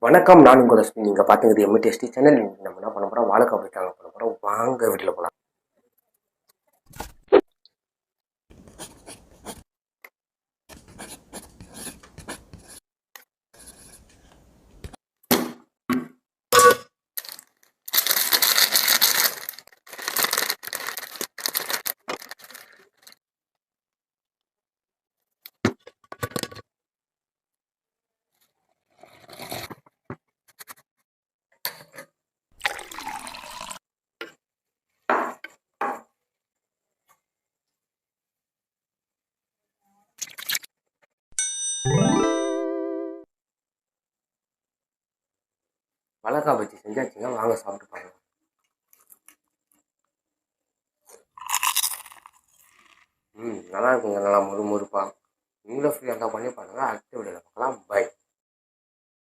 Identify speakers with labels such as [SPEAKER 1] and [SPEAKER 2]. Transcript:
[SPEAKER 1] வணக்கம், நான் உங்கள் லட்சுமி. நீங்கள் பார்த்துக்கிறது எம்டிஎஸ்டி சேனல். நம்ம என்ன பண்ண போகிறோம், வாழைக்காய் போய்த்தாங்க பண்ண போகிறோம். வாங்க வீட்டில் போகலாம். வாழைக்காய் பஜ்ஜி செஞ்சாச்சுங்க, வாங்க சாப்பிட்டு பாருங்க. நல்லா இருக்குங்க, நல்லா முறுமுறுப்பா. நீங்களும் ஃப்ரீயாக இருந்தால் பண்ணி பாருங்கள். அடுத்த வீடியோவில் பார்க்கலாம். பை.